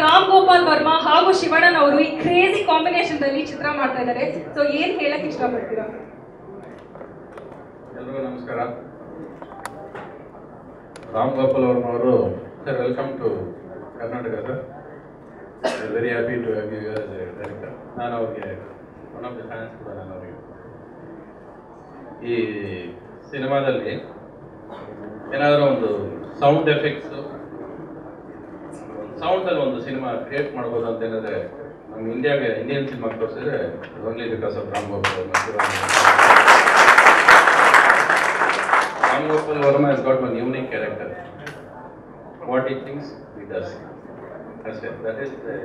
ರಾಮ್ ಗೋಪಾಲ್ ವರ್ಮಾ ಹಾಗೂ ಶಿವಣ್ಣನ್ ಅವರು ಈ ಕ್ರೇಜಿ ಕಾಂಬಿನೇಷನ್ ಅಲ್ಲಿ ಚಿತ್ರ ಮಾಡ್ತಾ ಇದ್ದಾರೆ. ಸೊ ಏನ್ ಹೇಳಕ್ ಇಷ್ಟಪಡ್ತೀರಾ? ಎಲ್ರಿಗೂ ನಮಸ್ಕಾರ. ರಾಮ್ ಗೋಪಾಲ್ ವರ್ಮಾ ಅವರು sir, welcome to Karnataka sir. Very happy to have you as a director. ನಾನು ಅವ್ರಿಗೆ ಒನ್ ಆಫ್ ದ ಫ್ಯಾನ್ಸ್ ಕೂಡ. ನಾನು ಅವರಿಗೆ ಈ ಸಿನಿಮಾದಲ್ಲಿ ಏನಾದರೂ ಒಂದು ಸೌಂಡ್ ಎಫೆಕ್ಟ್ಸು, ಸೌಂಡಲ್ಲಿ ಒಂದು ಸಿನಿಮಾ ಕ್ರಿಯೇಟ್ ಮಾಡ್ಬೋದು ಅಂತ ಏನಾದರೆ ನಮ್ಮ ಇಂಡಿಯನ್ ಸಿನಿಮಾಗೆ ತೋರಿಸಿದ್ರೆ only because of Ram Gopal Varma. Ram Gopal Varma has got one unique character. What he thinks, he does. That's it. That is the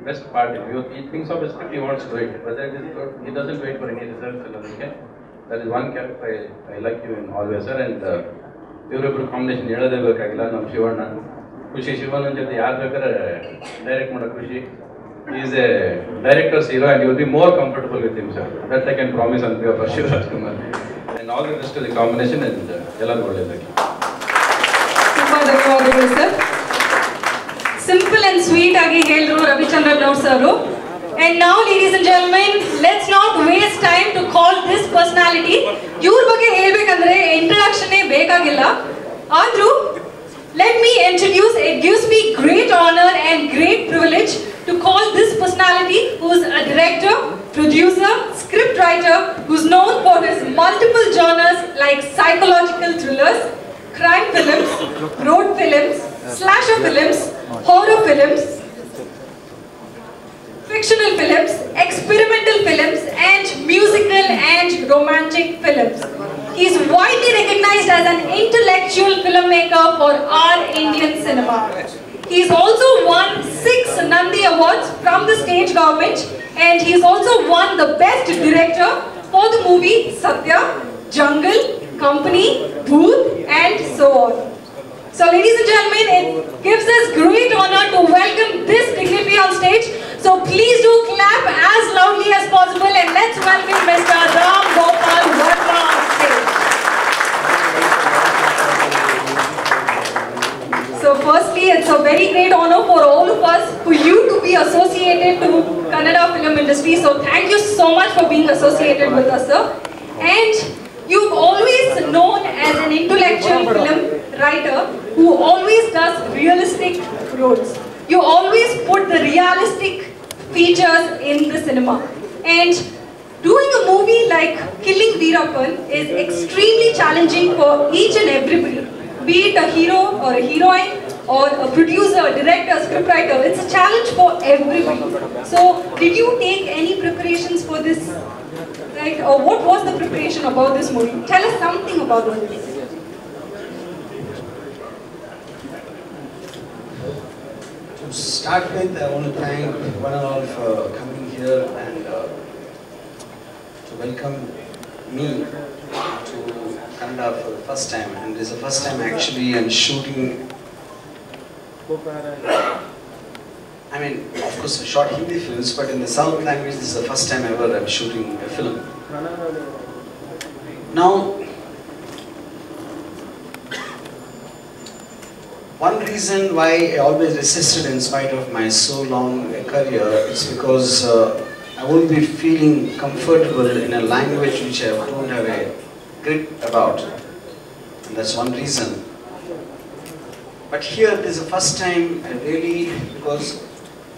best part. He thinks of a script, he wants to write, but that is not, he doesn't wait for any results or nothing. That is one character I like you in always, sir. And ಇವರಿಬ್ಬರು combination ಹೇಳೋದೇ ಬೇಕಾಗಿಲ್ಲ. ನಮ್ಮ ಶಿವಣ್ಣ ಖುಷಿ, ಶಿವಣ್ಣನ ಜೊತೆ ಯಾರು ಬೇಕಾದ್ರೆ direct ಮಾಡೋ ಖುಷಿ. Is a directors hero and you will be more comfortable with him sir. That I can promise ಅಂತ for Shivarajkumar. And all the best to the combination. And ಎಲ್ಲರಿಗೂ ಒಳ್ಳೆಯದಾಗಿ. ತುಂಬಾ ಧನ್ಯವಾದಗಳು ಸರ್. ಸಿಂಪಲ್ ಅಂಡ್ ಸ್ವೀಟ್ ಆಗಿ ಹೇಳಿದ್ರು ರವಿಚಂದ್ರನ್ ಅವ್ರು sir. And now, ladies and gentlemen, let's not waste time to call this personality. ಇವ್ರ ಬಗ್ಗೆ ಹೇಳ್ಬೇಕಂದ್ರೆ ಇಂಟ್ರಡಕ್ಷನ್ ಬೇಕಾಗಿಲ್ಲ. ಆದ್ರೂ let me introduce, it gives me great honor and great privilege to call this personality, who's a director, producer, script writer, who's known for his multiple genres like psychological thrillers, crime films, road films, slasher films, horror films, fictional films, experimental films, and musical and romantic films. He is widely recognized as an intellectual filmmaker for our Indian cinema. He has also won 6 Nandi Awards from the state government, and he has also won the Best Director for the movie Satya, Jungle, Company, Booth, and so on. So ladies and gentlemen, it gives us great honor to welcome this dignitary on stage. So please do clap as loudly as possible and let's welcome Mr. Ram Gopal Verma on stage. So firstly, it's a very great honor for all of us, for you to be associated to Kannada film industry. So thank you so much for being associated with us, sir. And you've always known as an intellectual film writer who always does realistic roles. You always put the realistic features in the cinema. And doing a movie like Killing Veerappan is extremely challenging for each and everybody. Be it a hero or a heroine or a producer, director, scriptwriter, it's a challenge for everybody. So did you take any preparations for this? Right? Or what was the preparation about this movie? Tell us something about the movie. To start with, I want to thank one and all for coming here and to welcome me to Kannada for the first time. And this is the first time actually I'm shooting. I mean, of course I shot Hindi films, but in the South language this is the first time ever I'm shooting a film. Now, one reason why I always resisted in spite of my so long career is because I won't be feeling comfortable in a language which I don't have a grip about. And that's one reason. But here, this is the first time I really, because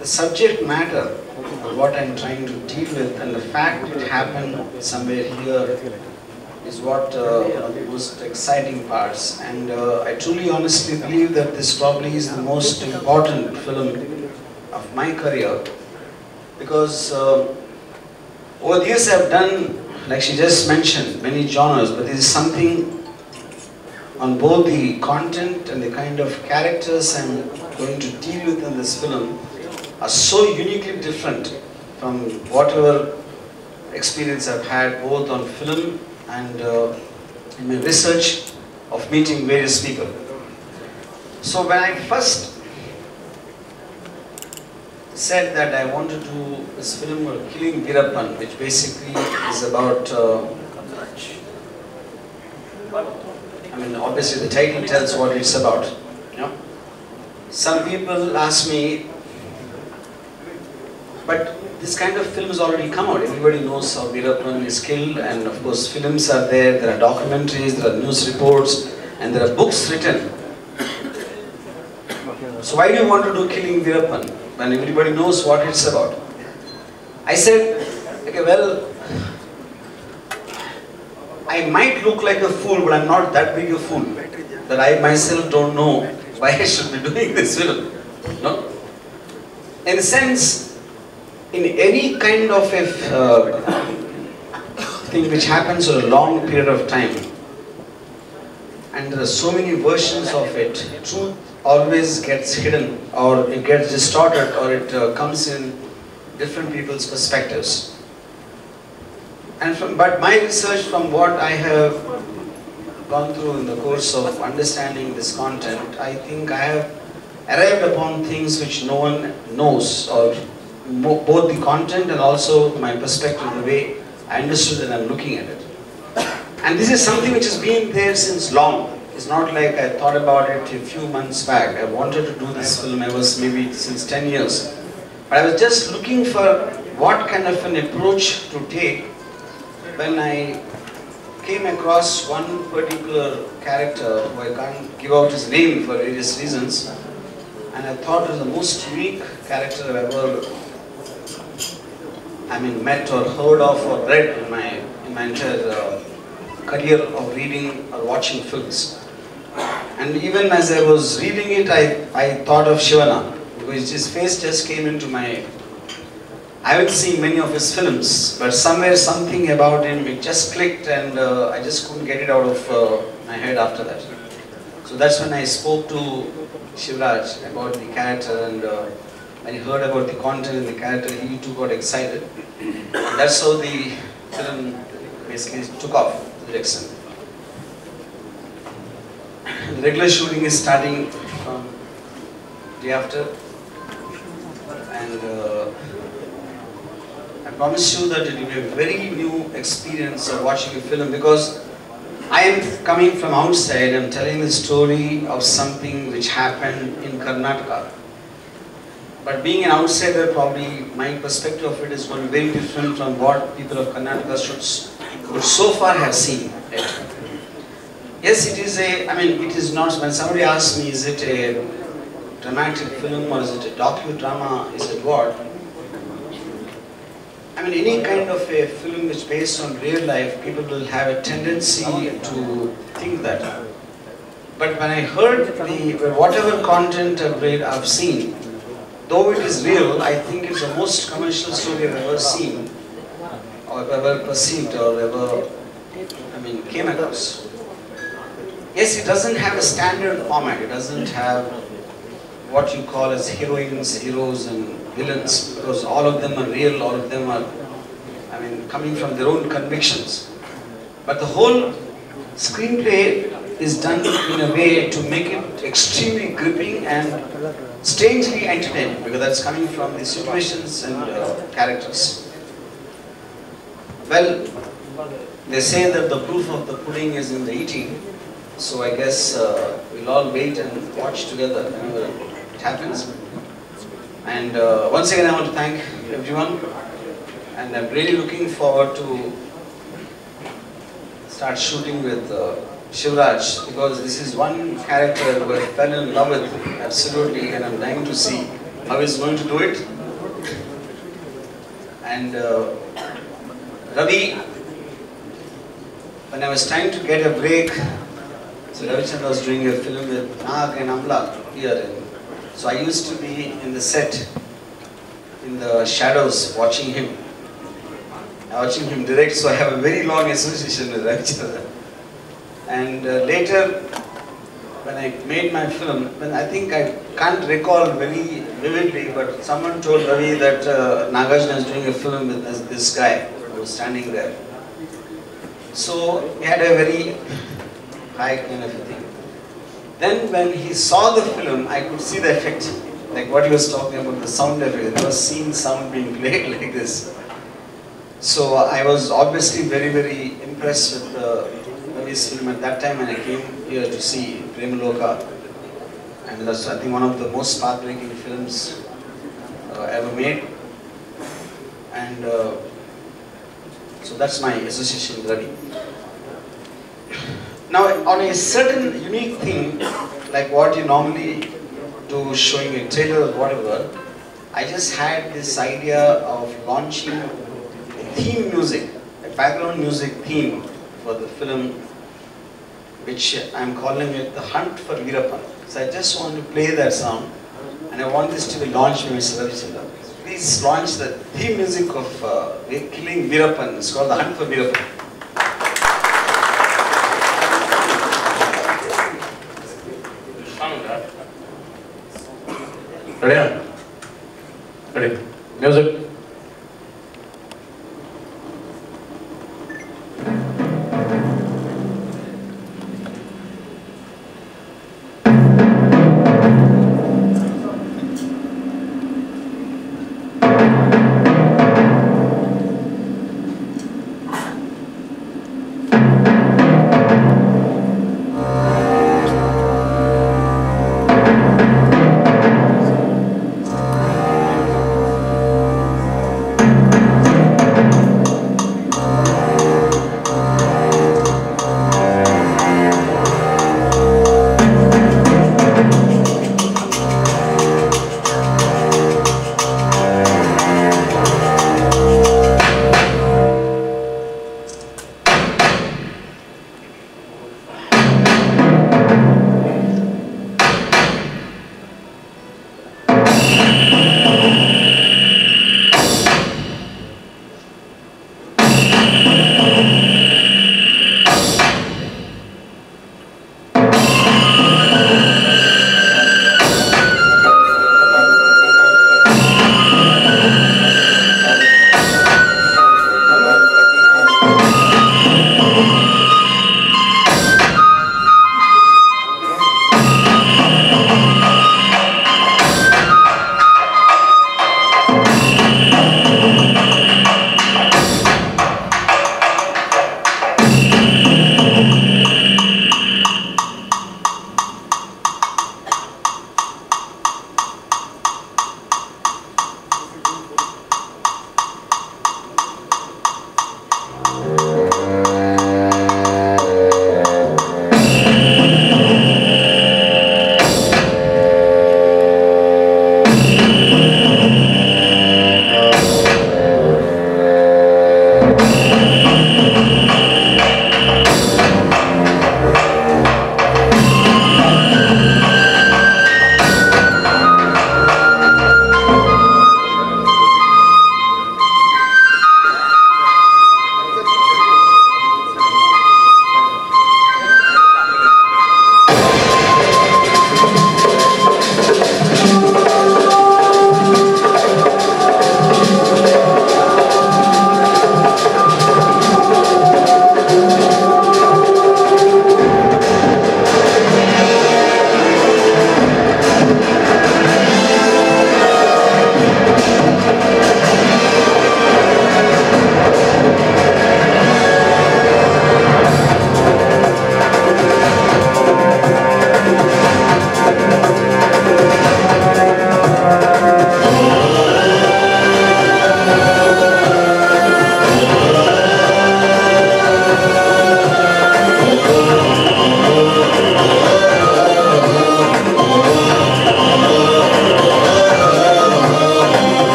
the subject matter of what I'm trying to deal with and the fact it happened somewhere here is what one of the most exciting parts. And I truly honestly believe that this probably is the most important film of my career, because over the years I've done, like she just mentioned, many genres, but this is something on both the content and the kind of characters I'm going to deal with in this film are so uniquely different from whatever experience I've had both on film and in my research of meeting various people. So when I first said that I want to do this film Killing Veerappan, which basically is about I mean, obviously the title tells what it's about. You know? Some people ask me, But this kind of film has already come out. Everybody knows how Veerappan is killed, and of course films are there are documentaries, there are news reports, and there are books written. So why do you want to do Killing Veerappan when everybody knows what it's about? I said, okay, well, I might look like a fool, but I'm not that big a fool that I myself don't know why I should be doing this film. No? In a sense, in any kind of a thing which happens over a long period of time, and there are so many versions of it, truth always gets hidden, or it gets distorted, or it comes in different people's perspectives. But my research, from what I have gone through in the course of understanding this content, I think I have arrived upon things which no one knows, or both the content and also my perspective, the way I understood and I'm looking at it. And this is something which has been there since long. It's not like I thought about it a few months back. I wanted to do this film, I was maybe since 10 years. But I was just looking for what kind of an approach to take when I came across one particular character who I can't give out his name for various reasons, and I thought it was the most unique character I've ever met or heard of or read in my entire career of reading or watching films. And even as I was reading it, I thought of Shivana, because his face just came into my... I haven't seen many of his films, but somewhere something about him, it just clicked, and I just couldn't get it out of my head after that. So that's when I spoke to Shivraj about the character, and when he heard about the content in the character, he too got excited. And that's how the film basically took off to the extent. The regular shooting is starting from day after, and I promise you that it will be a very new experience of watching a film, because I am coming from outside. I'm telling the story of something which happened in Karnataka. But being an outsider, probably my perspective of it is going to be very different from what people of Karnataka should so far have seen. Right? Yes, it is a, it is not, when somebody asks me, is it a dramatic film or is it a docudrama, is it what? Any kind of a film which is based on real life, people will have a tendency to think that. But when I heard whatever content I've seen, though it is real, I think it's the most commercial story I've ever seen, or ever perceived, or ever, came across. Yes, it doesn't have a standard format. It doesn't have what you call as heroines, heroes, and villains, because all of them are real, all of them are, coming from their own convictions. But the whole screenplay is done in a way to make it extremely gripping and strangely entertaining, because that's coming from the situations and characters. Well, they say that the proof of the pudding is in the eating, so I guess we'll all wait and watch together whenever it happens. And once again, I want to thank everyone, and I'm really looking forward to start shooting with Shivraj, because this is one character who I fell in love with, absolutely, and I'm dying to see how he's going to do it. And Ravi, when I was trying to get a break, so Ravichandra was doing a film with Nag and Amla here, so I used to be in the set, in the shadows, watching him direct, so I have a very long association with Ravichandra. And later, when I made my film, I think I can't recall very vividly, but someone told Ravi that Nagarjuna is doing a film with this guy who was standing there. So we had a very high kind of a thing. Then when he saw the film, I could see the effect, like what he was talking about, the sound effect. There was scene sound being played like this. So I was obviously very, very impressed with Ravi's film at that time when I came here to see Premaloka. And that's, I think, one of the most path-breaking films ever made. and so that's my association with Ravi. Now, on a certain unique thing, like what you normally do, showing a trailer or whatever, I just had this idea of launching a theme music, a background music theme for the film, which I'm calling it The Hunt for Veerappan. So I just want to play that song, and I want this to be launched by Mr. Ravichandran. Please launch the theme music of Killing Veerappan. It's called The Hunt for Veerappan. Ready? Ready? Music.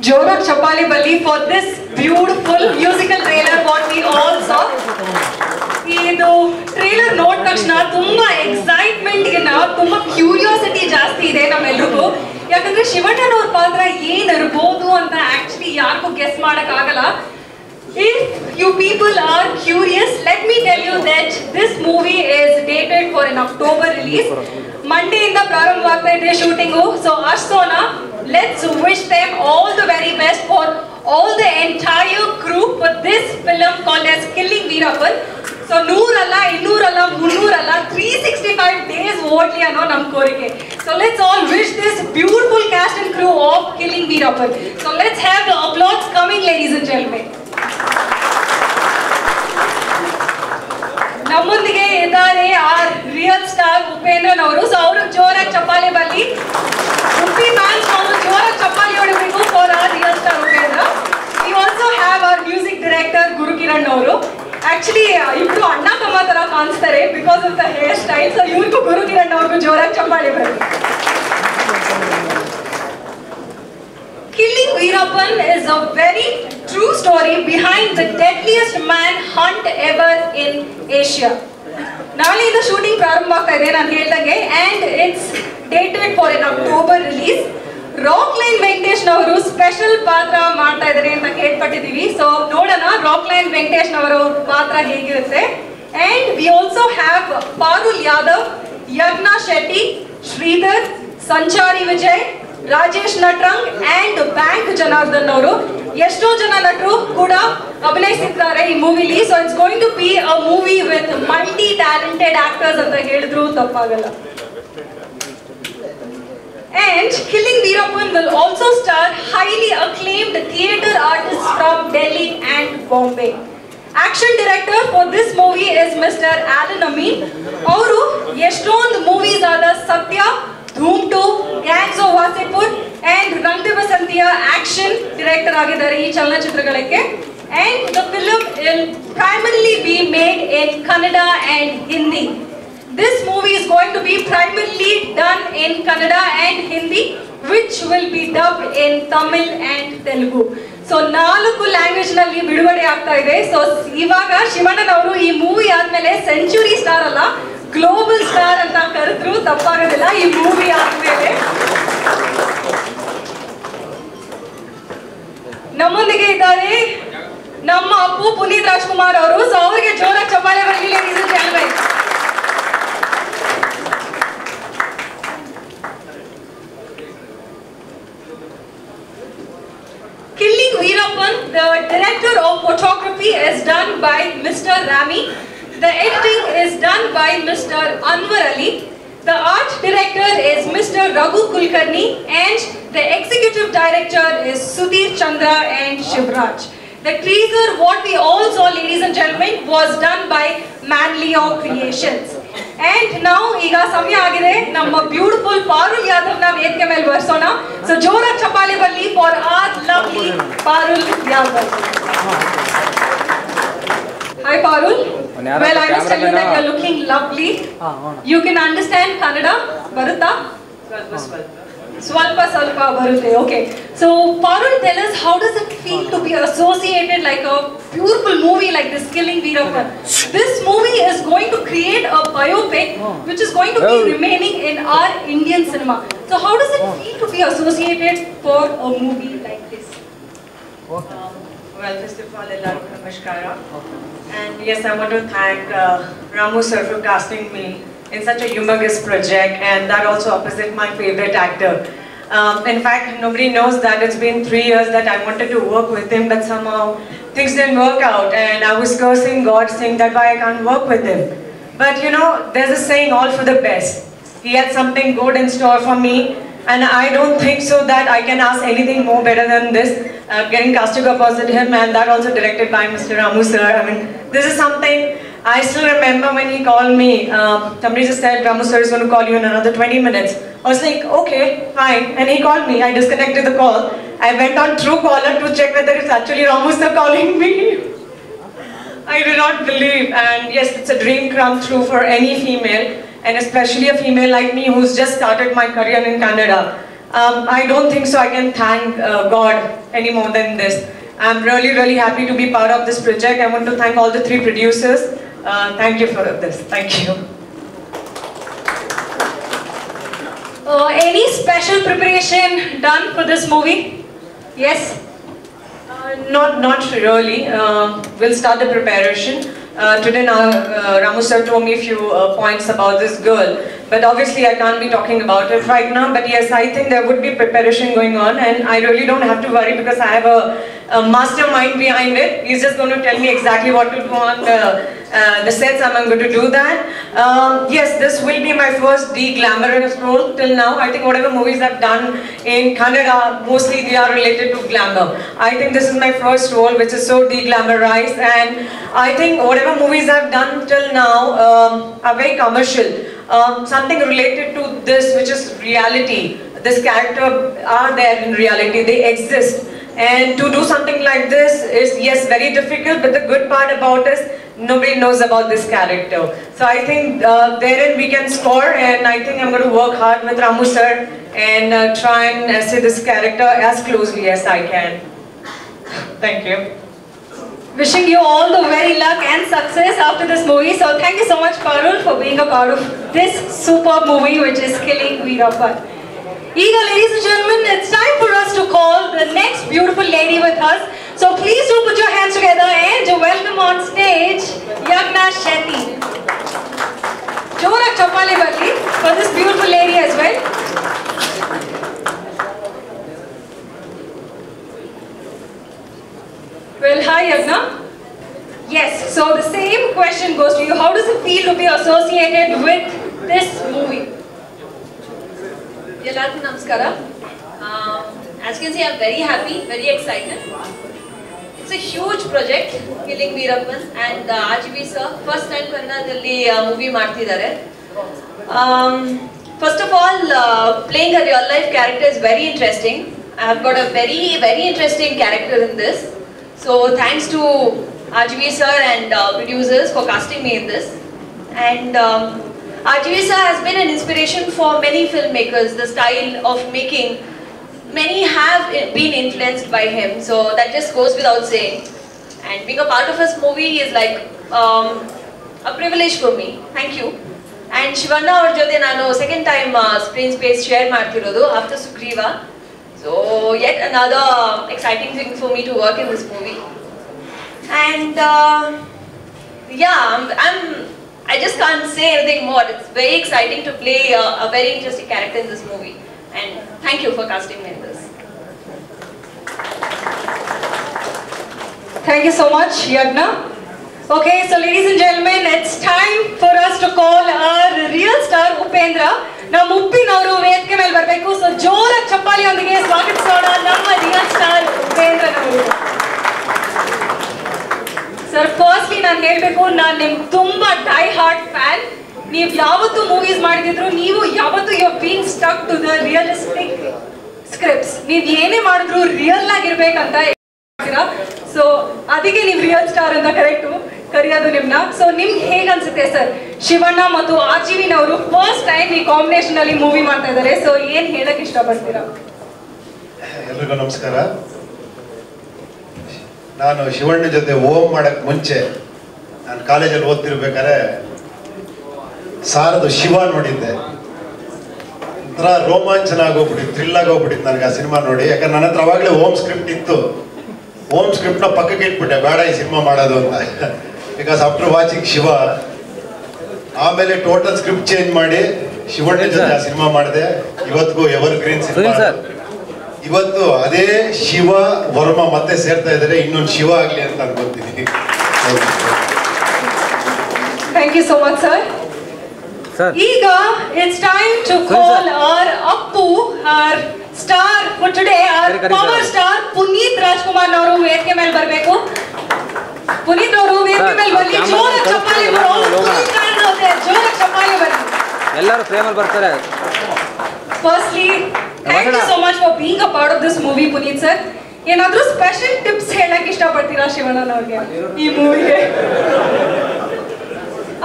Jorak Chapali Balli for this beautiful musical trailer what we all saw. ಇದು trailer ನೋಡಿದ ತಕ್ಷಣ ತುಂಬಾ excitement ಗಿನ್ನ ತುಂಬಾ curiosity ಜಾಸ್ತಿ ಇದೆ ನಮ್ಮೆಲ್ರಿಗೂ. ಯಾಕಂದ್ರೆ ಶಿವಣ್ಣನವ್ರ ಪಾತ್ರ ಏನಿರ್ಬೋದು ಅಂತ ಆಕ್ಚುಲಿ ಯಾರಿಗೂ ಗೆಸ್ ಮಾಡಕ್ ಆಗಲ್ಲ. If you people are curious, let me tell you that this movie is dated for an October release. Monday ಇಂದ ಪ್ರಾರಂಭವಾಗ್ತಾ ಇದೆ shooting. So Ashsona, let's wish them all the very best for all the entire crew for this film called as Killing Veerappan. So 100 ಅಲ್ಲ 200 ಅಲ್ಲ 300 ಅಲ್ಲ 365 days ಓಡ್ಲಿ ಅನ್ನೋ ನಮ್ಮ ಕೋರಿಕೆ. So let's all wish this beautiful cast and crew of Killing Veerappan. So let's have the applause coming, ladies and gentlemen. ನಮ್ಮೊಂದಿಗೆ ಇದ್ದಾರೆ R real star Upendran ಅವರು. So ಅವರು ಜೋರಾಗಿ ಚಪ್ಪಾಳೆ ಬರಲಿ. ಉಪ್ಪಿ ಫ್ಯಾನ್ಸ್ ಅವರು ಜೋರಾಗಿ ಚಪ್ಪಾಳೆ ಹೊಡಿಬೇಕು for our real star Upendra. We also have our music director Guru Kiran ಅವರು. ಆಕ್ಚುಲಿ ಇಬ್ರು ಅಣ್ಣ ತಮ್ಮ ತರ ಕಾಣಿಸ್ತಾರೆ because of the hair style. So ಇವ್ರಿಗೂ ಗುರು ಕಿರಣ್ ಅವ್ರಿಗೂ ಜೋರಾಗಿ ಚಪ್ಪಾಳೆ ಬರಲಿ. Killing Veerappan is a very true story behind the deadliest manhunt ever in Asia. ನಾಳೆಯಿಂದ ಶೂಟಿಂಗ್ ಪ್ರಾರಂಭ ಆಗ್ತಾ ಇದೆ ನಾನು ಹೇಳ್ದಂಗೆ, and it's dated for an October release. Rock line Venkatesh ಅವರು ಸ್ಪೆಷಲ್ ಪಾತ್ರ ಮಾಡ್ತಾ ಇದ್ದಾರೆ ಅಂತ ಕೇಳ್ಪಟ್ಟಿದ್ದೀವಿ. ಸೊ ನೋಡೋಣ ರಾಕ್ ಲೈನ್ ವೆಂಕಟೇಶ್ ಅವರ ಪಾತ್ರ ಹೇಗಿರುತ್ತೆ. And we also have Parul Yadav, ಯಜ್ಞಾ Shetty, Shridhar, Sanchari Vijay, Rajesh Natranga and Bank Janardhan ಅವರು. ಎಷ್ಟೋ ಜನ ನಟರು ಕೂಡ ಅಭಿನಯಿಸಿದ್ದಾರೆ ಈ ಮೂವಿಲಿ. So it's going to be a movie with multi talented actors ಅಂತ ಹೇಳಿದ್ರು ತಪ್ಪಾಗಲ್ಲ. And Killing Veerappan will also star highly acclaimed theatre artists from Delhi and Bombay. Action director for this movie is Mr. Alan Amin. ಅವರು ಎಷ್ಟೊಂದು movies ಆದ Satya, Dhoom 2, Gangs of Wasseypur and Rang De ಬಸಂತಿಯ action director ಆಗಿದ್ದಾರೆ ಈ ಚಲನಚಿತ್ರಗಳಿಗೆ. And the film will primarily be made in Kannada and Hindi. This movie is going to be primarily done in Kannada and Hindi, which will be dubbed in Tamil and Telugu. So 4 language ನಲ್ಲಿ ಬಿಡುಗಡೆ ಆಗ್ತಾ ಇದೆ. So ಇವಾಗ ಶಿವಣ್ಣನ್ ಅವರು ಈ movie ಆದ್ಮೇಲೆ century star ಅಲ್ಲ, global star ಅಂತ ಕರೆದ್ರು ತಪ್ಪಾಗೋದಿಲ್ಲ ಈ ಮೂವಿ ಆದ್ಮೇಲೆ. ನಮ್ಮೊಂದಿಗೆ ಇದ್ದಾರೆ ನಮ್ಮ ಅಪ್ಪು ಪುನೀತ್ ರಾಜ್ಕುಮಾರ್ ಅವರು. ಸೊ ಅವರಿಗೆ ಜೋರಾಗಿ ಚಪ್ಪಾಳೆ ಬರಲಿ ladies and gentlemen. Killing Veerappan, the director of photography is done by Mr. Rami. The editing is done by Mr. Anwar Ali. The art director is Mr. Raghu Kulkarni and the executive director is Sudhir Chandra and Shivraj. The teaser, what we all saw, ladies and gentlemen, was done by Manlio Creations. And now ಈಗ ಸಮಯ ಆಗಿದೆ ನಮ್ಮ beautiful Parul Yadav ನ ವೇದಿಕೆ ಮೇಲೆ ಬರ್ಸೋಣ. So ಜೋರಾಗಿ ಚಪ್ಪಾಳೆ ಬರಲಿ for our lovely Parul Yadav. Hi Parul. Well, I must tell you that you're looking lovely. You can understand Kannada? Barutta? Swalpa Salpa Barutte. Okay. So Parul, tell us, how does it feel to be associated like a beautiful movie like this, Killing Veerappan? This movie is going to create a biopic which is going to be remaining in our Indian cinema. So how does it feel to be associated for a movie like this? Well, first of all, Ellarku Namaskara. And yes, I want to thank Ramu sir for casting me in such a humongous project, and that also opposite my favorite actor. In fact, nobody knows that it's been 3 years that I wanted to work with him, but somehow things didn't work out, and I was cursing God, saying that why I can't work with him. But you know, there's a saying, all for the best. He had something good in store for me, and I don't think so that I can ask anything more better than this. Getting casted opposite him, and that also directed by Mr. Ramu sir. I mean, this is something I still remember when he called me. Somebody just said, Ramu sir is going to call you in another 20 minutes. I was like, okay, fine. And he called me. I disconnected the call. I went on Truecaller to check whether it's actually Ramu sir calling me. I do not believe. And yes, it's a dream come true for any female, and especially a female like me who's just started my career in Canada. I don't think so I can thank God any more than this. I'm really, really happy to be part of this project. I want to thank all the 3 producers. Thank you for this. Thank you. Any special preparation done for this movie? Yes? Not really. We'll start the preparation. Today Ramu sir told me a few points about this girl, but obviously I can't be talking about it right now. But yes, I think there would be preparation going on, and I really don't have to worry because I have a mastermind behind it. He's just going to tell me exactly what to do on the sets I'm going to do that. Yes, this will be my first de-glamorous role till now. I think whatever movies I've done in Kannada, mostly they are related to glamour. I think this is my first role which is so de-glamorized, and I think whatever movies I've done till now are very commercial. Something related to this which is reality. This character are there in reality, they exist. And to do something like this is, yes, very difficult, but the good part about it is nobody knows about this character. So I think therein we can score, and I think I'm going to work hard with Ramu sir and try and essay this character as closely as I can. Thank you. Wishing you all the very luck and success after this movie. So thank you so much, Parul, for being a part of this superb movie which is Killing Veerappan. Eager, ladies and gentlemen, it's time for us to call the next beautiful lady with us. So please do put your hands together and welcome on stage Yagna Shetty. Jora Chapale Balli for this beautiful lady as well. Well, hi Yagna. Yes, so the same question goes to you. How does it feel to be associated with this movie? Ellarku namaskara. As you can see, I'm very happy, very excited. It's a huge project, Killing Veerappan, and RGV sir, first time Kannadalli movie ಮಾಡ್ತಿದ್ದಾರೆ. First of all, playing a real life character is very interesting. I have got a very interesting character in this. So thanks to RGV sir and producers for casting me in this. And RGV sir has been an inspiration for many filmmakers. The style of making, many have been influenced by him, so that just goes without saying. And being a part of his movie is like a privilege for me. Thank you. And Shivanna avar jothe nanu second time screen space share ಮಾಡ್ತಿರೋದು after Sugriva. So yet another exciting thing for me to work in this movie. And yeah, I just can't say anything more. It's very exciting to play a very interesting character in this movie. And thank you for casting me in this. Thank you so much, Yagna. Okay, so ladies and gentlemen, it's time for us to call our real star, Upendra. Now, Uppinavaru ವೇದಿಕೆ ಮೇಲೆ ಬರಬೇಕು. So, ಜೋರಾಗಿ ಚಪ್ಪಾಳೆಯೊಂದಿಗೆ ಸ್ವಾಗತಿಸೋಣ ನಮ್ಮ real star, ಉಪೇಂದ್ರನವರು. Sir, firstly, ನಾನು ಹೇಳಬೇಕು, ನಾನು ನಿಮ್ಮ ತುಂಬಾ ಡೈ ಹಾರ್ಟ್ ಫ್ಯಾನ್. ನೀವು ಯಾವತ್ತು ಮೂವೀಸ್ ಮಾಡಿದ್ರು, ನೀವು ಯಾವತ್ತು you are being stuck to the realistic scripts. ನೀವು ಏನೇ ಮಾಡಿದ್ರು ರಿಯಲ್ ಆಗಿರ್ಬೇಕಂತ ಹೇಳ್ತೀರಾ. ಸೊ ಅದಕ್ಕೆ ನೀವು ರಿಯಲ್ ಸ್ಟಾರ್ ಅಂತ ಕರೆಯೋದು ನಿಮ್ನ. ಸೊ ನಿಮ್ಗೆ ಹೇಗೆ ಅನ್ಸುತ್ತೆ ಸರ್, ಶಿವಣ್ಣ ಮತ್ತು ಆರ್ಜಿವಿನವರು ಫಸ್ಟ್ ಟೈಮ್ ಈ ಕಾಂಬಿನೇಷನ್ ಅಲ್ಲಿ ಮೂವಿ ಮಾಡ್ತಾ ಇದ್ದಾರೆ. ಸೊ ಏನ್ ಹೇಳಕ್ ಇಷ್ಟಪಡ್ತೀರಾ? ಎಲ್ರಿಗೂ ನಮಸ್ಕಾರ. ನಾನು ಶಿವಣ್ಣ ಜೊತೆ ಓಂ ಮಾಡಕ್ ಮುಂಚೆ ನಾನು ಕಾಲೇಜಲ್ಲಿ ಓದ್ತಿರ್ಬೇಕಾದ್ರೆ ಸಾರದು ಶಿವ ನೋಡಿದ್ದೆ. ಒಂಥರ ರೋಮಾಂಚನ ಆಗೋಗ್ಬಿಟ್ಟಿತ್ತು, ಥ್ರಿಲ್ ಆಗೋಗ್ಬಿಟ್ಟಿತ್ತು ನನಗೆ ಆ ಸಿನಿಮಾ ನೋಡಿ. ಯಾಕಂದ್ರೆ ನನ್ನ ಹತ್ರ ಅವಾಗಲೇ ಓಮ್ ಸ್ಕ್ರಿಪ್ಟ್ ಇತ್ತು. ಓಮ್ ಸ್ಕ್ರಿಪ್ಟ್ನ ಪಕ್ಕಕ್ಕೆ ಇಟ್ಬಿಟ್ಟೆ, ಬೇಡ ಈ ಸಿನಿಮಾ ಮಾಡೋದು ಅಂತ. ಬಿಕಾಸ್ ಆಫ್ಟರ್ ವಾಚಿಂಗ್ ಶಿವ, ಆಮೇಲೆ ಟೋಟಲ್ ಸ್ಕ್ರಿಪ್ಟ್ ಚೇಂಜ್ ಮಾಡಿ ಶಿವಣ್ಣ ಜೊತೆ ಆ ಸಿನಿಮಾ ಮಾಡಿದೆ. ಇವತ್ತಿಗೂ ಎವರ್ ಗ್ರೀನ್ ಸಿನಿಮಾ. ಇವತ್ತು ಅದೇ ಶಿವ ವರ್ಮ ಮತ್ತೆ ಸೇರ್ತಾ ಇದ್ದಾರೆ, ಇನ್ನೊಂದು ಶಿವ ಆಗ್ಲಿ ಅಂತ ಅನ್ಕೊಂತೀನಿ. Thank you so much sir. ಈಗ it's time to call our Appu, our star for today, our power star Puneeth Rajkumar ಅವರು ವೇದಿಕೆ ಮೇಲೆ ಬರಬೇಕು. ಪುನೀತ್ ಅವರು ವೇದಿಕೆ ಮೇಲೆ ಬರಲಿ. ಜೋರಾಗಿ ಚಪ್ಪಾಳೆ ಜೋರಾಗಿ ಚಪ್ಪಾಳೆ ಬರಲಿ. ಎಲ್ಲರೂ ಪ್ರೇಮಲ್ಲಿ ಬರ್ತಾರೆ. Firstly, thank you so much for being a part of this movie, Puneet sir. ಏನಾದರೂ ಸ್ಪೆಷಲ್ ಟಿಪ್ಸ್ ಹೇಳಕ್ ಇಷ್ಟಪಡ್ತೀರಾ ಶಿವಣ್ಣನವ್ರಿಗೆ ಈ ಮೂವಿಗೆ?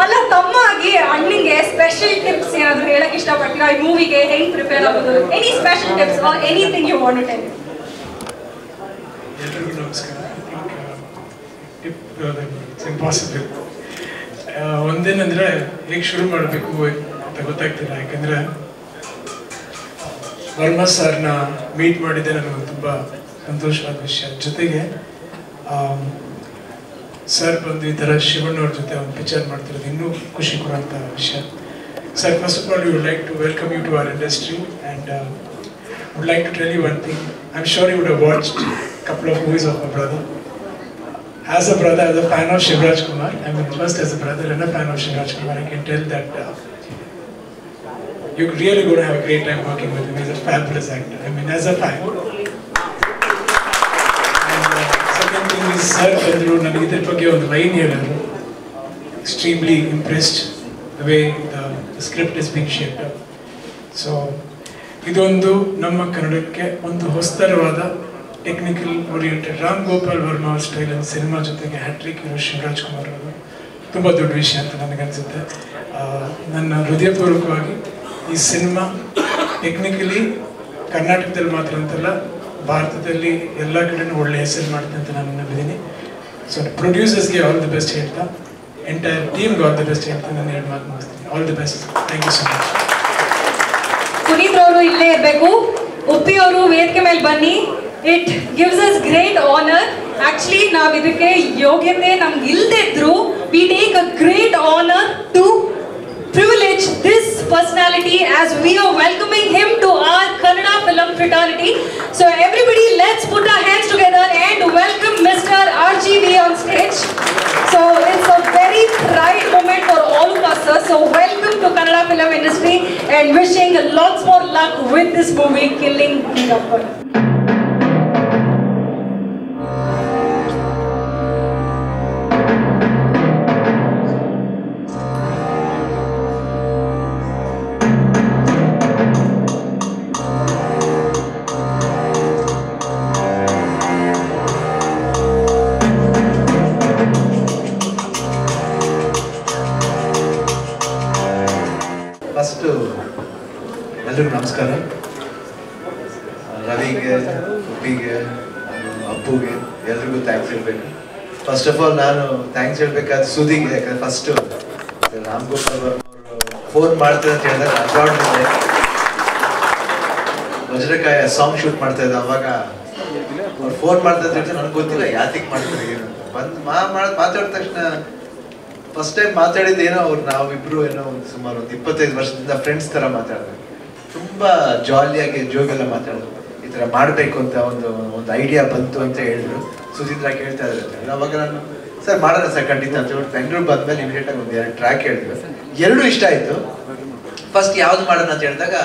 ಅಲ್ಲ, ತಮ್ಮಾಗಿ ಅಣ್ಣನಿಗೆ ಸ್ಪೆಷಲ್ ಟಿಪ್ಸ್ ಏನಾದರೂ ಹೇಳಕ್ ಇಷ್ಟಪಡ್ತೀರಾ ಈ ಮೂವಿಗೆ? ಹೆಂಗ್ ಪ್ರಿಪೇರ್ ಆಗೋದು? Any special tips or anything you want to tell? ಎಲ್ರಿಗೂ ನಮಸ್ಕಾರ. Tip it's impossible. ಒಂದೇನಂದ್ರೆ ಹೇಗೆ ಶುರು ಮಾಡಬೇಕು ಅಂತ ಗೊತ್ತಾಗ್ತಿಲ್ಲ. ಯಾಕಂದ್ರೆ ವರ್ಮ ಸರ್ನ ಮೀಟ್ ಮಾಡಿದ್ದೆ ನನಗೆ ತುಂಬ ಸಂತೋಷವಾದ ವಿಷಯ. ಜೊತೆಗೆ ಸರ್ ಬಂದು ಈ ಥರ ಶಿವಣ್ಣವ್ರ ಜೊತೆ ಒಂದು ಪಿಕ್ಚರ್ ಮಾಡ್ತಿರೋದು ಇನ್ನೂ ಖುಷಿ ಕೊಡುವಂಥ ವಿಷಯ. Sir, first of all we would like to welcome you to our industry and would like to tell you one thing. I am sure you would have watched couple of movies of my brother. as a brother, as a fan of Shivraj Kumar, I mean, first as a brother and a fan of Shivraj Kumar, I can tell that you're really going to have a great time working with him. He's a fabulous actor. I mean, as a fan. And second thing is, sir, ನನಗೆ ಇದ್ರ ಬಗ್ಗೆ ಒಂದು line ಹೇಳಿದ್ರು. Extremely impressed the way the script is being shaped up. So, ಇದೊಂದು ನಮ್ಮ ಕನ್ನಡಕ್ಕೆ ಒಂದು ಹೊಸತರವಾದ technical oriented Ram Gopal Varma style cinema ಜೊತೆಗೆ ಹ್ಯಾಟ್ರಿಕ್ ಇರೋ ಶಿವರಾಜ್ ಕುಮಾರ್ ಅವರು ತುಂಬ ದೊಡ್ಡ ವಿಷಯ ಅಂತ ನನಗನ್ಸುತ್ತೆ. ನನ್ನ ಹೃದಯಪೂರ್ವಕವಾಗಿ ಈ ಸಿನಿಮಾ ಟೆಕ್ನಿಕಲಿ ಕರ್ನಾಟಕದಲ್ಲಿ ಮಾತ್ರ ಅಂತಲ್ಲ, ಭಾರತದಲ್ಲಿ ಎಲ್ಲ ಕಡೆನೂ ಒಳ್ಳೆ ಹೆಸರು ಮಾಡುತ್ತೆ ಅಂತ ನಾನು ನಂಬಿದ್ದೀನಿ. ಸೊ ಪ್ರೊಡ್ಯೂಸರ್ಸ್ಗೆ ಆಲ್ ದಿ ಬೆಸ್ಟ್ ಹೇಳ್ತಾ, ಎಂಟೈರ್ ಟೀಮ್ಗೆ ಆಲ್ ದಿ ಬೆಸ್ಟ್ ಹೇಳ್ತಾ ನಾನು ಎರಡು ಮಾತು ಮುಗಿಸ್ತೀನಿ. All the best. Thank you so much. Puneeth ಅವರು ಇಲ್ಲೇ ಇರಬೇಕು. ಉಪ್ಪಿ ಅವರು ವೇದಿಕೆ ಮೇಲೆ ಬನ್ನಿ. It gives us great honour. Actually ನಾವು ಇದಕ್ಕೆ ಯೋಗ್ಯತೆ ನಮ್ಗೆ ಇಲ್ದಿದ್ರು, we take a great honour to privilege this personality as we are welcoming him to our Kannada film fraternity. So everybody, let's put our hands together and welcome Mr. RGV on stage. So it's a very pride moment for all of us, sir. So welcome to Kannada film industry and wishing lots more luck with this movie, Killing Veerappan. First ಎಲ್ರಿಗೂ ನಮಸ್ಕಾರ. ರವಿಗೆ, ಉಪ್ಪಿಗೆ, ಅಪ್ಪುಗೆ ಎಲ್ರಿಗೂ thanks ಹೇಳಬೇಕು. First of all ನಾನು thanks ಹೇಳ್ಬೇಕಾದ್ರೆ ಸುದಿಗೆ, ಯಾಕಂದರೆ first Ram Gopal Varma ಅವರು phone ಮಾಡ್ತಾರೆ ಅಂತ ಹೇಳಿದಾಗ ಅಬ್ರಾಡ್ನಿಂದ ವಜ್ರಕಾಯ ಸಾಂಗ್ ಶೂಟ್ ಮಾಡ್ತಾ ಇದ್ದ. ಅವಾಗ ಅವ್ರು ಫೋನ್ ಮಾಡ್ತಾ ಇದ್ದ ನನಗೆ ಗೊತ್ತಿಲ್ಲ ಯಾತಿಗೆ ಮಾಡ್ತಾರೆ ಏನು ಅಂತ. ಬಂದು ಮಾತಾಡಿದ ತಕ್ಷಣ ಫಸ್ಟ್ ಟೈಮ್ ಮಾತಾಡಿದ್ದೇನೋ ನಾವಿಬ್ರು ಏನೋ ಒಂದು ಸುಮಾರು ಒಂದು 25 ವರ್ಷದಿಂದ ಫ್ರೆಂಡ್ಸ್ ಥರ ಮಾತಾಡಿದ್ವಿ. ತುಂಬ ಜಾಲಿಯಾಗಿ ಜೋಗೆಲ್ಲ ಮಾತಾಡಿದ್ರು. ಈ ಥರ ಮಾಡಬೇಕು ಅಂತ ಒಂದು ಐಡಿಯಾ ಬಂತು ಅಂತ ಹೇಳಿದ್ರು. ಸುಧೀಂದ್ರ ಕೇಳ್ತಾ ಇದ್ದಾರೆ. ಅವಾಗ ನಾನು ಸರ್ ಮಾಡೋಣ ಸರ್ ಖಂಡಿತ ಅಂತ ಹೇಳಿ ಬೆಂಗಳೂರು ಬಂದಮೇಲೆ ಇಮಿಡಿಯೇಟಾಗಿ ಒಂದು 2 ಟ್ರ್ಯಾಕ್ ಹೇಳಿದ್ವಿ. 2 ಇಷ್ಟ ಆಯಿತು. ಫಸ್ಟ್ ಯಾವ್ದು ಮಾಡೋಣ ಅಂತ ಹೇಳಿದಾಗ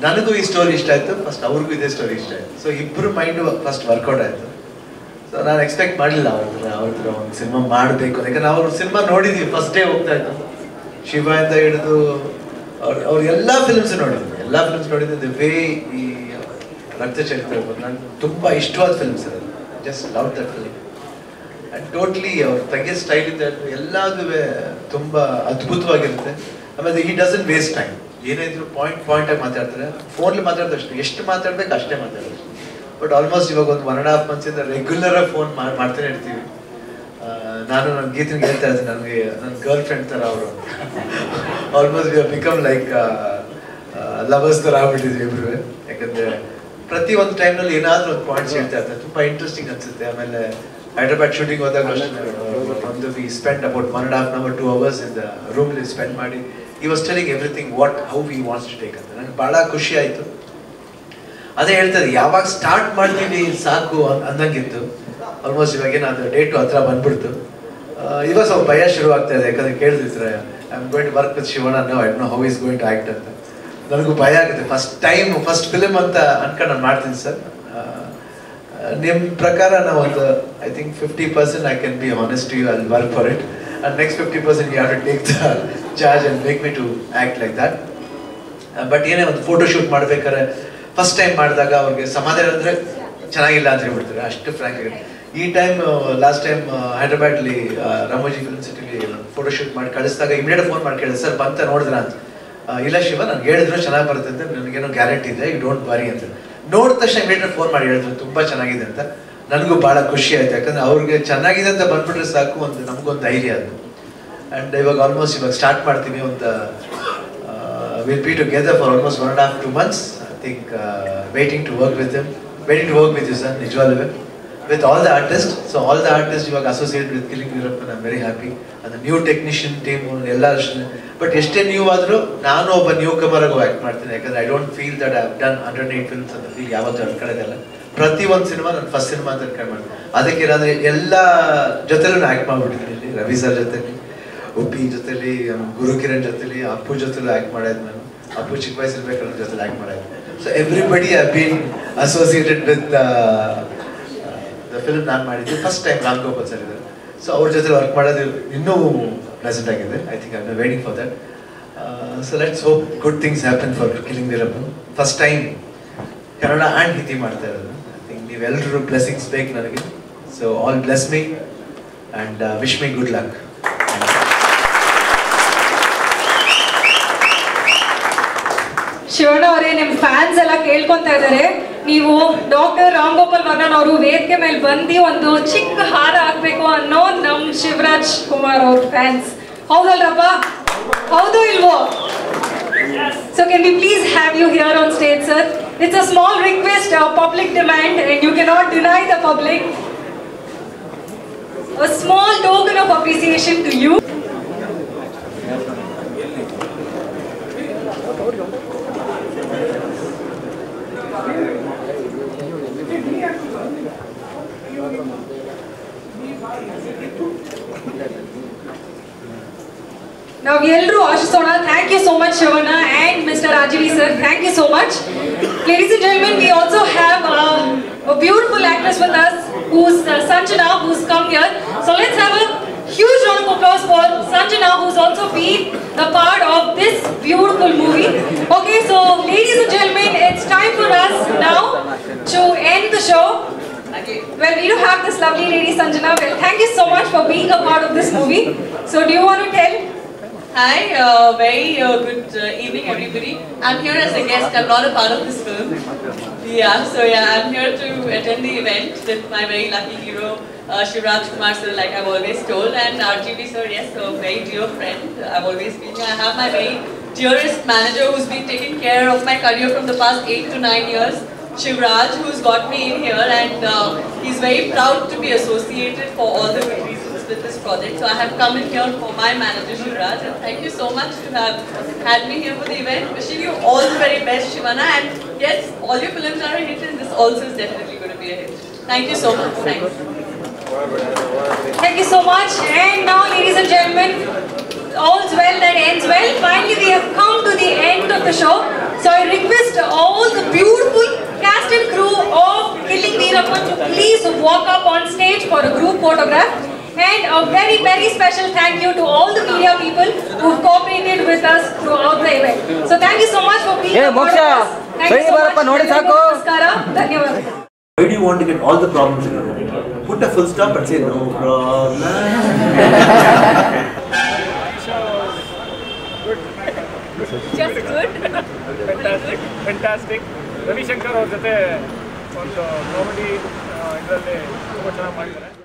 ನನಗೂ ಈ ಸ್ಟೋರಿ ಇಷ್ಟ ಆಯಿತು, ಫಸ್ಟ್ ಅವ್ರಿಗೂ ಇದೇ ಸ್ಟೋರಿ ಇಷ್ಟ ಆಯಿತು. ಸೊ ಇಬ್ಬರು ಮೈಂಡು ಫಸ್ಟ್ ವರ್ಕೌಟ್ ಆಯಿತು. ಸೊ ನಾನು ಎಕ್ಸ್ಪೆಕ್ಟ್ ಮಾಡಲಿಲ್ಲ ಅವ್ರ ಥರ ಒಂದು ಸಿನಿಮಾ ಮಾಡಬೇಕು. ಯಾಕಂದ್ರೆ ಅವ್ರ ಸಿನಿಮಾ ನೋಡಿದ್ವಿ, ಫಸ್ಟ್ ಡೇ ಹೋಗ್ತಾ ಇತ್ತು. ಶಿವ ಅಂತ ಹಿಡಿದು ಅವ್ರ ಎಲ್ಲ ಫಿಲ್ಮ್ಸ್ ನೋಡಿದ್ವಿ. ದ ವೇ ಈ ರಕ್ತಚರಿತ್ರೆ ನಾನು ತುಂಬ ಇಷ್ಟವಾದ ಫಿಲ್ಮ್ಸ್ ಅದು. Just love that film. And totally ಅವ್ರ ತಂಗಿ ಸ್ಟೈಲಿಂದ ಎಲ್ಲದೂ ತುಂಬ ಅದ್ಭುತವಾಗಿರುತ್ತೆ. ಆಮೇಲೆ ಹಿ ಡಸಂಟ್ ವೇಸ್ಟ್ ಟೈಮ್. ಏನಾದ್ರು ಪಾಯಿಂಟಾಗಿ ಮಾತಾಡ್ತಾರೆ. ಫೋನಲ್ಲಿ ಮಾತಾಡಿದಷ್ಟು ಎಷ್ಟು ಮಾತಾಡ್ಬೇಕು ಅಷ್ಟೇ ಮಾತಾಡೋದು. ಬಟ್ ಆಲ್ಮೋಸ್ಟ್ ಇವಾಗ ಒಂದು 1.5 ಮಂತ್ಸಿಂದ ರೆಗ್ಯುಲರಾಗಿ ಫೋನ್ ಮಾಡ್ತಾನೆ ಇರ್ತೀವಿ. ನಾನು ನನ್ನ ಗೀತನಿಗೆ ಹೇಳ್ತಾ ಇರ್ತೀನಿ, ನನಗೆ ನನ್ನ ಗರ್ಲ್ ಫ್ರೆಂಡ್ ಥರ ಅವರು. Almost we become like lovers ಥರ ಆಗ್ಬಿಟ್ಟಿದ್ವಿ ಇಬ್ರು. ಯಾಕಂದರೆ ಪ್ರತಿ ಒಂದು ಟೈಮ್ನಲ್ಲಿ ಏನಾದರೂ ಒಂದು ಪಾಯಿಂಟ್ಸ್ ಹೇಳ್ತಾ ಇರ್ತಾರೆ. ತುಂಬ ಇಂಟ್ರೆಸ್ಟಿಂಗ್ ಅನಿಸುತ್ತೆ. ಆಮೇಲೆ ಹೈದ್ರಾಬಾದ್ ಶೂಟಿಂಗ್ ಹೋದಾಗ ಒಂದು we spend about 1.5 hour 2 hours in the ರೂಮಲ್ಲಿ ಸ್ಪೆಂಡ್ ಮಾಡಿ he was telling everything how he wants to take ಅಂತ. ನನಗೆ ಭಾಳ ಖುಷಿ ಆಯಿತು. ಅದೇ ಹೇಳ್ತಾರೆ, ಯಾವಾಗ ಸ್ಟಾರ್ಟ್ ಮಾಡ್ತೀವಿ ಸಾಕು ಅಂದಂಗಿತ್ತು. ಆಲ್ಮೋಸ್ಟ್ ಇವಾಗೇನಾದ್ರು ಡೇಟು ಹತ್ರ ಬಂದ್ಬಿಡ್ತು. ಇವಾಗ ಸ್ವಲ್ಪ ಭಯ ಶುರು ಆಗ್ತಾ ಇದೆ. ಯಾಕಂದರೆ ಕೇಳಿದ್ರೆ I am going to work with Shivanna, I don't know how is going to act ಅಂತ. ನನಗೂ ಭಯ ಆಗುತ್ತೆ. ಫಸ್ಟ್ ಫಿಲ್ಮ್ ಅಂತ ಅನ್ಕೊಂಡು ನಾನು ಮಾಡ್ತೀನಿ ಸರ್. ನಿಮ್ಮ ಪ್ರಕಾರ ನಾವು ಒಂದು I think 50% I can be honest to you, I will work for it. And next 50% you have to take the charge and make me to act like that. But ಏನೇ ಒಂದು ಫೋಟೋ ಶೂಟ್ ಮಾಡ್ಬೇಕಾದ್ರೆ first time ಮಾಡಿದಾಗ ಅವ್ರಿಗೆ ಸಮಾಧಾನ ಅಂದರೆ ಚೆನ್ನಾಗಿಲ್ಲ ಅಂತ ಹೇಳ್ಬಿಡ್ತಾರೆ. ಅಷ್ಟು ಫ್ರ್ಯಾಂಕ್ ಆಗಿ ಈ ಟೈಮ್ ಲಾಸ್ಟ್ ಟೈಮ್ ಹೈದ್ರಾಬಾದ್ಲಿ ರಾಮೋಜಿ ಫಿಲ್ಮ್ ಸಿಟಿಲಿ ಫೋಟೋ ಶೂಟ್ ಮಾಡಿ ಕಳಿಸಿದಾಗ ಇಮಿಡಿಯೇಟ್ ಫೋನ್ ಮಾಡಿ ಕೇಳಿದೆ, ಸರ್ ಬಂತ ನೋಡಿದ್ರ ಅಂತ. ಇಲ್ಲ ಶಿವ, ನನಗೆ ಹೇಳಿದ್ರು ಚೆನ್ನಾಗಿ ಬರುತ್ತೆ ಅಂತ, ನನಗೇನೋ ಗ್ಯಾರಂಟಿ ಇದೆ, ಯು ಡೋಂಟ್ ವರಿ ಅಂತ. ನೋಡಿದ ತಕ್ಷಣ ಇಮಿಡಿಯೇಟ್ ಫೋನ್ ಮಾಡಿ ಹೇಳಿದ್ರು ತುಂಬ ಚೆನ್ನಾಗಿದೆ ಅಂತ. ನನಗೂ ಭಾಳ ಖುಷಿ ಆಯ್ತು. ಯಾಕಂದರೆ ಅವ್ರಿಗೆ ಚೆನ್ನಾಗಿದೆ ಅಂತ ಬಂದ್ಬಿಟ್ರೆ ಸಾಕು, ನಮಗೊಂದು ಧೈರ್ಯ ಅದು. ಆ್ಯಂಡ್ ಇವಾಗ ಆಲ್ಮೋಸ್ಟ್ ಸ್ಟಾರ್ಟ್ ಮಾಡ್ತೀವಿ. ಒಂದು will be together for almost 1.5-2 months. I think waiting to work with you sir, ನಿಜವಾಗ್ಲೂ with all the artist. So all the artist ಇವಾಗ associate with killing Veerappan, I am very happy. ಅದು new technician team ಎಲ್ಲ ಅಷ್ಟೇ. But ಎಷ್ಟೇ new ಆದರೂ ನಾನು ಒಬ್ಬ new ಕಮರಾಗೂ act ಮಾಡ್ತೀನಿ. ಯಾಕಂದರೆ I don't feel that I have done 108 films ಅಂತ ಫೀಲ್ ಯಾವತ್ತೂ ಅನ್ಕೊಳ್ಳೋದಲ್ಲ. ಪ್ರತಿ ಒಂದು ಸಿನಿಮಾ ನನ್ನ ಫಸ್ಟ್ ಸಿನಿಮಾ ಅಂತ ಟ್ರೈ ಮಾಡಿದೆ. ಅದಕ್ಕೆ ಏನಾದ್ರೆ ಎಲ್ಲ ಜೊತೆಲೂ ಆ್ಯಕ್ಟ್ ಮಾಡ್ಬಿಟ್ಟಿದ್ದೀನಿ. ರವಿ ಸರ್ ಜೊತೆಲಿ, ಉಪ್ಪಿ ಜೊತೆಲಿ, ಗುರುಕಿರಣ್ ಜೊತೆಲಿ, ಅಪ್ಪು ಜೊತೆಲೂ ಆ್ಯಕ್ಟ್ ಮಾಡಿದ್ ನಾನು. ಅಪ್ಪು ಚಿಕ್ಕ ವಯಸ್ಸಿರ್ಬೇಕಾದ್ರೆ ಜೊತೆಲಿ ಆ್ಯಕ್ಟ್ ಮಾಡಿದ್ದೆ. So everybody have been associated with the film ನಾನು ಮಾಡಿದ್ದು. First time Ram Gopal sir ಇದ್ದಾರೆ. ಸೊ ಅವ್ರ ಜೊತೆ ವರ್ಕ್ ಮಾಡೋದು ಇನ್ನೂ ಪ್ಲೆಸೆಂಟ್ ಆಗಿದೆ. I think I am waiting for that. So let's hope good things happen for killing Veerappan. First time Kannada and Hindi ಮಾಡ್ತಾ ಇರೋದು. ಐ ಥಿಂಕ್ ನೀವೆಲ್ಲರೂ ಬ್ಲೆಸ್ಸಿಂಗ್ಸ್ ಬೇಕು ನನಗೆ. So all bless me and wish me good luck. Shivanna ಅವರೇ, ನಿಮ್ಮ fans ಎಲ್ಲ ಕೇಳ್ಕೊಂತ ಇದ್ದಾರೆ, ನೀವು ಡಾಕ್ಟರ್ ರಾಮ್ ಗೋಪಾಲ್ ವರ್ಮನ್ ಅವರು ವೇದಿಕೆ ಮೇಲೆ ಬಂದು ಒಂದು ಚಿಕ್ಕ ಹಾರ ಹಾಕ್ಬೇಕು ಅನ್ನೋ ನಮ್ಮ ಶಿವರಾಜ್ ಕುಮಾರ್ ಅವ್ರ ಫ್ಯಾನ್ಸ್. ಹೌದಲ್ರಪ್ಪ? ಹೌದು ಇಲ್ವೋ? So can we please have you here on stage, sir? It's a small request, a public demand, and you cannot deny the public. A small token of appreciation to you. Now Yelru Ashishona, thank you so much Shivana and Mr. Rajvi sir, thank you so much. Ladies and gentlemen, we also have a beautiful actress with us who's Sanjana, who's come here. So let's have a huge round of applause for Sanjana, who's also been a part of this beautiful movie. Okay, so ladies and gentlemen, it's time for us now to end the show. Well, we do have this lovely lady Sanjana. Well, thank you so much for being a part of this movie. So do you want to tell? Hi, very good evening everybody. I'm here as a guest, I'm not a part of this film. I'm here to attend the event with my very lucky hero, Shivraj Kumar sir, like I've always told, and RGV sir, yes, a very dear friend. I've always been here. I have my very dearest manager who's been taking care of my career from the past 8 to 9 years. Shivraj, who's got me in here, and he's very proud to be associated for all the good reasons with this project. So I have come in here for my manager Shivraj, and thank you so much to have had me here for the event. Wishing you all the very best, Shivana, and yes, all your films are a hit, and this also is definitely going to be a hit. Thank you so much. Thanks. Thank you so much. And now, ladies and gentlemen, all's well that ends well. Finally, we have come to the end of the show. So I request all the beautiful cast and crew of Killing Veerappan to please walk up on stage for a group photograph. And a very, very special thank you to all the media people who've cooperated with us throughout the event. So thank you so much for being a part of us. Thank you so much. Namaskara. Dhanyawad. Why do you want to get all the problems in your life? Put a full stop and say no problem. Just good. Fantastic. Ravi Shankar ಅವ್ರ ಜೊತೆ ಒಂದು comedy ಇದರಲ್ಲಿ ತುಂಬಾ ಚೆನ್ನಾಗಿ ಮಾಡಿದ್ದಾರೆ.